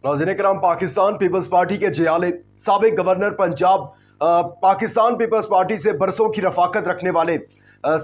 नाज़रीन करम, पाकिस्तान पीपल्स पार्टी के जयाले साबिक गवर्नर पंजाब पाकिस्तान पीपल्स पार्टी से बरसों की रफाकत रखने वाले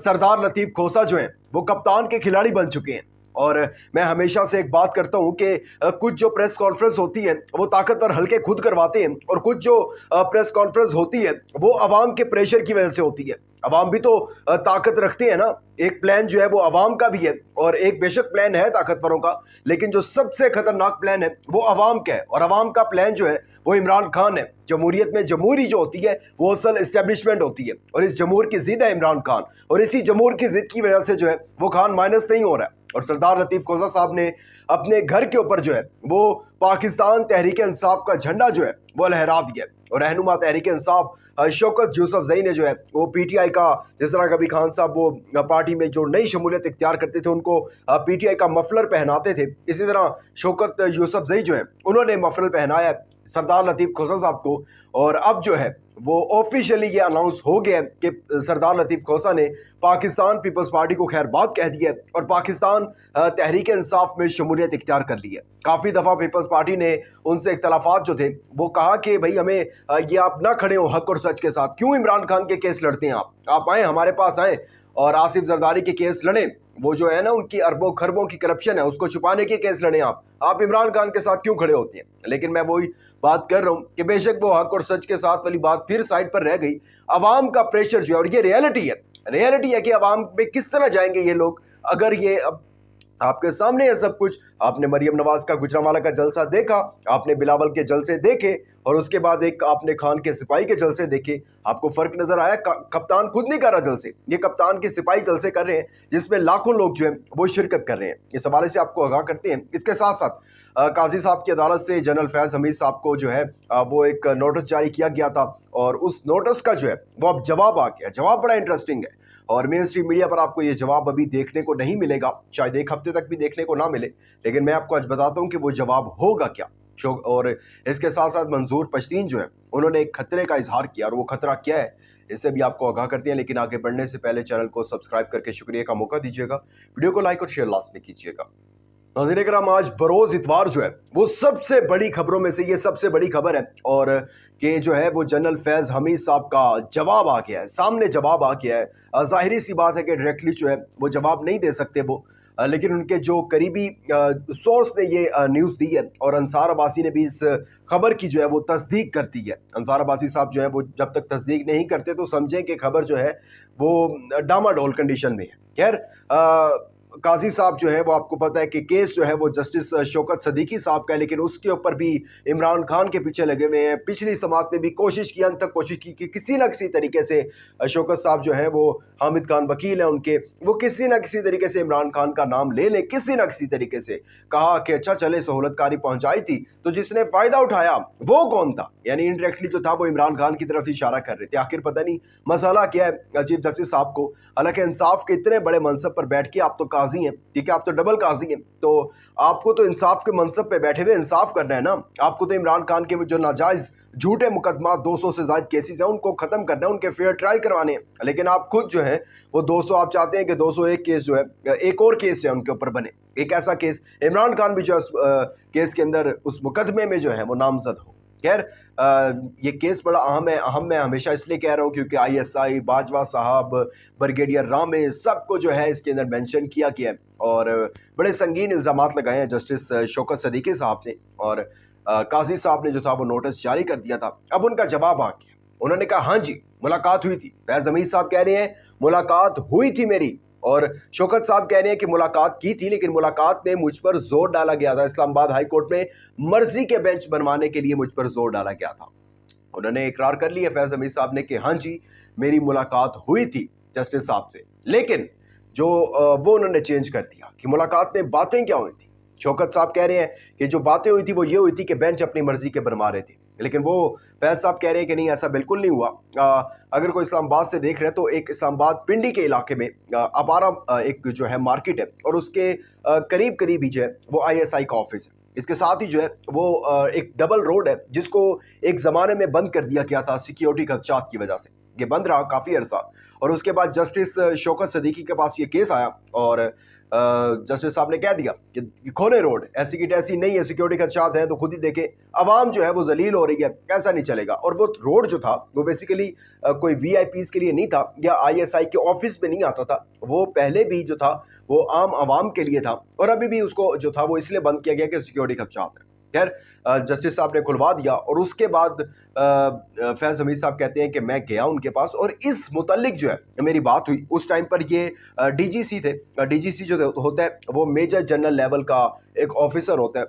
सरदार लतीफ़ खोसा जो हैं वो कप्तान के खिलाड़ी बन चुके हैं। और मैं हमेशा से एक बात करता हूं कि कुछ जो प्रेस कॉन्फ्रेंस होती है वो ताकतवर हल्के खुद करवाते हैं, और कुछ जो प्रेस कॉन्फ्रेंस होती है वो अवाम के प्रेशर की वजह से होती है। अवाम भी तो ताकत रखते हैं ना। एक प्लान जो है वो अवाम का भी है, और एक बेशक प्लान है ताकतवरों का, लेकिन जो सबसे खतरनाक प्लान है वो अवाम का है। और अवाम का प्लान जो है वो इमरान खान है। जमहूरियत में जमहूरी जो होती है वो असल इस्टेब्लिशमेंट होती है, और इस जमहूर की जिद है इमरान खान, और इसी जमहूर की जिद की वजह से जो है वो खान माइनस नहीं हो रहा है। और सरदार लतीफ़ खोसा साहब ने अपने घर के ऊपर जो है वो पाकिस्तान तहरीक इंसाफ का झंडा जो है वो लहरा दिया। और रहनुमा तहरीक इंसाफ शौकत यूसुफजई ने जो है वो पीटीआई का, जिस तरह कभी खान साहब वो पार्टी में जो नई शमूलियत इख्तियार करते थे उनको पीटीआई का मफलर पहनाते थे, इसी तरह शौकत यूसुफजई जो है उन्होंने मफलर पहनाया सरदार लतीफ़ खोसा साहब को। और अब जो है वो ऑफिशियली ये अनाउंस हो गया कि सरदार लतीफ़ खोसा ने पाकिस्तान पीपल्स पार्टी को खैरबाद कह दिया और पाकिस्तान तहरीक इंसाफ में शमूलियत इख्तियार कर ली है। काफ़ी दफ़ा पीपल्स पार्टी ने उनसे इख्तलाफात जो थे वो कहा कि भाई हमें ये आप ना खड़े हो हक और सच के साथ, क्यों इमरान खान के केस लड़ते हैं आप आएँ हमारे पास आएँ और आसिफ जरदारी के केस लड़ें। वो जो है ना उनकी अरबों खरबों की करप्शन है उसको छुपाने के केस लड़ें आप इमरान खान के साथ क्यों खड़े होते हैं। लेकिन मैं वही बात कर रहा हूँ कि बेशक वो हक और सच के साथ वाली बात फिर साइड पर रह गई। अवाम का प्रेशर जो है, और ये रियलिटी है कि अवाम में किस तरह जाएंगे ये लोग, अगर ये अब आपके सामने है सब कुछ। आपने मरियम नवाज का गुजरांवाला का जलसा देखा, आपने बिलावल के जलसे देखे, और उसके बाद एक आपने खान के सिपाही के जलसे देखे। आपको फर्क नजर आया? कप्तान खुद नहीं कर रहा जलसे, ये कप्तान के सिपाही जलसे कर रहे हैं जिसमें लाखों लोग जो है वो शिरकत कर रहे हैं। इस हवाले से आपको आगाह करते हैं। इसके साथ साथ काजी साहब की अदालत से जनरल फैज हमीद साहब को जो है वो एक नोटिस जारी किया गया था, और उस नोटिस का जो है वो अब जवाब आ गया। जवाब बड़ा इंटरेस्टिंग है और मेन स्ट्रीम मीडिया पर आपको ये जवाब अभी देखने को नहीं मिलेगा, शायद एक हफ्ते तक भी देखने को ना मिले, लेकिन मैं आपको आज बताता हूँ कि वो जवाब होगा क्या। और इसके साथ साथ मंजूर पश्तीन जो है उन्होंने एक खतरे का इजहार किया, और वो खतरा क्या है इससे भी आपको आगाह करते हैं। लेकिन आगे बढ़ने से पहले चैनल को सब्सक्राइब करके शुक्रिया का मौका दीजिएगा, वीडियो को लाइक और शेयर लास्ट में कीजिएगा। नाज़रीन करम, आज बरोज इतवार जो है वो सबसे बड़ी खबरों में से ये सबसे बड़ी खबर है, और कि जो है वो जनरल फैज हमीद साहब का जवाब आ गया है, सामने जवाब आ गया है। जाहिर सी बात है कि डायरेक्टली जो है वो जवाब नहीं दे सकते वो, लेकिन उनके जो करीबी सोर्स ने ये न्यूज़ दी है, और अंसार अब्बासी ने भी इस खबर की जो है वो तस्दीक कर दी है। अंसार अब्बासी साहब जो है वो जब तक तस्दीक नहीं करते तो समझें कि खबर जो है वो डामाडोल कंडीशन में है। खैर, काजी साहब जो है वो आपको पता है कि केस जो है वो जस्टिस शौकत सदीकी साहब का है, लेकिन उसके ऊपर भी इमरान खान के पीछे लगे हुए हैं। पिछली समात में भी कोशिश की, अंत तक कोशिश की कि किसी न किसी तरीके से शौकत साहब जो है वो हामिद खान वकील हैं उनके, वो किसी न किसी तरीके से इमरान खान का नाम ले ले, किसी न किसी तरीके से कहा कि अच्छा चले सहूलतकारी पहुंचाई थी, तो जिसने फायदा उठाया वो कौन था, यानी इनडायरेक्टली जो था वो इमरान खान की तरफ इशारा कर रहे थे। आखिर पता नहीं मसाला क्या है चीफ जस्टिस साहब को, हालांकि इंसाफ के इतने बड़े मनसब पर बैठ के आप तो काजी हैं, ठीक है, आप तो डबल काजी हैं, तो आपको तो इंसाफ के मनसब पे बैठे हुए इंसाफ करना है ना। आपको तो इमरान खान के वो जो नाजायज झूठे मुकदमा 200 से ज्यादा केसेस हैं उनको खत्म करना है, उनके फेयर ट्रायल करवाने हैं। लेकिन आप खुद जो है वो 200 आप चाहते हैं कि 201 केस जो है एक और केस है उनके ऊपर बने, एक ऐसा केस इमरान खान भी जो है केस के अंदर उस मुकदमे में जो है वो नामजद हो। खैर, ये केस बड़ा अहम मैं हमेशा इसलिए कह रहा हूँ क्योंकि ISI बाजवा साहब, ब्रिगेडियर रामे, सबको जो है इसके अंदर मेंशन किया गया है, और बड़े संगीन इल्ज़ामात लगाए हैं जस्टिस शौकत सदीकी साहब ने, और काजी साहब ने जो था वो नोटिस जारी कर दिया था। अब उनका जवाब आ गया, उन्होंने कहा हाँ जी मुलाकात हुई थी। फैज हमीद साहब कह रहे हैं मुलाकात हुई थी मेरी, और शौकत साहब कह रहे हैं कि मुलाकात की थी, लेकिन मुलाकात में मुझ पर जोर डाला गया था। इस्लामाबाद हाई कोर्ट में मर्जी के बेंच बनवाने के लिए मुझ पर जोर डाला गया था। उन्होंने इकरार कर लिया फैज हमीद साहब ने कि हाँ जी मेरी मुलाकात हुई थी जस्टिस साहब से, लेकिन जो वो उन्होंने चेंज कर दिया कि मुलाकात में बातें क्या हुई थी। शौकत साहब कह रहे हैं कि जो बातें हुई थी वो ये हुई थी कि बेंच अपनी मर्जी के बनवा रहे थे, लेकिन वो फैज साहब कह रहे हैं कि नहीं ऐसा बिल्कुल नहीं हुआ। अगर कोई इस्लामाबाद से देख रहे हैं तो एक इस्लामाबाद पिंडी के इलाके में अपारा एक जो है मार्केट है, और उसके करीब करीब ही जो है वो ISI का ऑफिस है। इसके साथ ही जो है वो एक डबल रोड है जिसको एक ज़माने में बंद कर दिया गया था सिक्योरिटी खदशात की वजह से, ये बंद रहा काफ़ी अरसा। और उसके बाद जस्टिस शौकत सदीकी के पास ये केस आया, और जस्टिस साहब ने कह दिया कि खोले रोड, ऐसी की तैसी नहीं है, सिक्योरिटी खदशात हैं तो खुद ही देखें, अवाम जो है वो जलील हो रही है, कैसा नहीं चलेगा। और वो रोड जो था वो बेसिकली कोई वीआईपीज के लिए नहीं था या आईएसआई के ऑफिस में नहीं आता था, वो पहले भी जो था वो आम आवाम के लिए था, और अभी भी उसको जो था वो इसलिए बंद किया गया कि सिक्योरिटी खदशात है। खैर जस्टिस साहब ने खुलवा दिया, और उसके बाद फैज हमीद साहब कहते हैं कि मैं गया उनके पास और इस मुतल्लिक जो है मेरी बात हुई। उस टाइम पर ये डीजीसी थे। डीजीसी जो होता है वो मेजर जनरल लेवल का एक ऑफिसर होता है,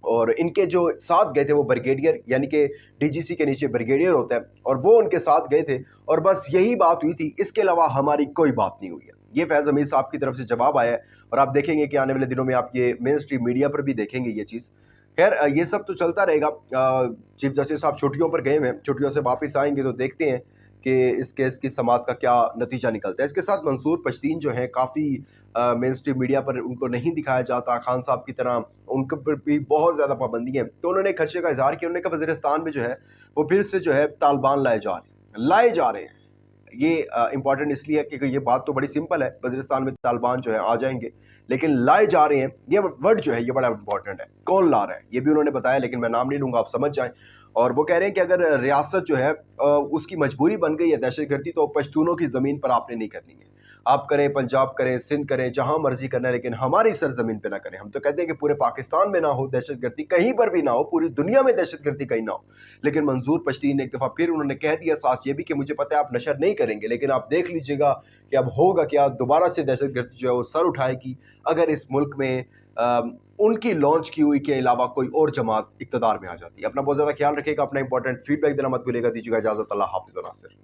और इनके जो साथ गए थे वो ब्रिगेडियर, यानी कि डीजीसी के नीचे ब्रिगेडियर होता है, और वो उनके साथ गए थे, और बस यही बात हुई थी, इसके अलावा हमारी कोई बात नहीं हुई है। ये फैज हमीद साहब की तरफ से जवाब आया है, और आप देखेंगे कि आने वाले दिनों में आप ये मेन स्ट्रीम मीडिया पर भी देखेंगे ये चीज़। खैर ये सब तो चलता रहेगा। चीफ जस्टिस साहब छुट्टियों पर गए हुए हैं, छुट्टियों से वापस आएंगे तो देखते हैं कि इस केस की समाअत का क्या नतीजा निकलता है। इसके साथ मंसूर पश्तीन जो है काफ़ी मेन स्ट्रीम मीडिया पर उनको नहीं दिखाया जाता, खान साहब की तरह उनके पर भी बहुत ज़्यादा पाबंदी है, तो उन्होंने खदशे का इजहार किया। उन्होंने कहा वज़ीरिस्तान में जो है वो फिर से जो है तालिबान लाए जा रहे हैं। ये इंपॉर्टेंट इसलिए है क्योंकि ये बात तो बड़ी सिंपल है, वज़ीरिस्तान में तालिबान जो है आ जाएंगे, लेकिन लाए जा रहे हैं, ये वर्ड जो है ये बड़ा इंपॉर्टेंट है। कौन ला रहा है ये भी उन्होंने बताया, लेकिन मैं नाम नहीं लूँगा, आप समझ जाएं। और वो कह रहे हैं कि अगर रियासत जो है उसकी मजबूरी बन गई है दहशतगर्दी, तो पश्तूनों की ज़मीन पर आपने नहीं करनी है। आप करें, पंजाब करें, सिंध करें, जहां मर्जी करना है, लेकिन हमारी सरजमीन पे ना करें। हम तो कहते हैं कि पूरे पाकिस्तान में ना हो दहशतगर्दी, कहीं पर भी ना हो, पूरी दुनिया में दहशतगर्दी कहीं ना हो। लेकिन मंजूर पश्तीन ने एक दफ़ा फिर उन्होंने कह दिया, साथ ये भी कि मुझे पता है आप नशर नहीं करेंगे, लेकिन आप देख लीजिएगा कि अब होगा क्या, दोबारा से दहशतगर्दी जो है वो सर उठाएगी अगर इस मुल्क में उनकी लॉन्च की हुई के अलावा कोई और जमात इक़्तिदार में आ जाती है। अपना बहुत ज़्यादा ख्याल रखिएगा, अपना इंपॉर्टेंट फीडबैक देना मत भूलिएगा। दीजिएगा इजाज़त, अल्लाह हाफ़िज़ व नासिर।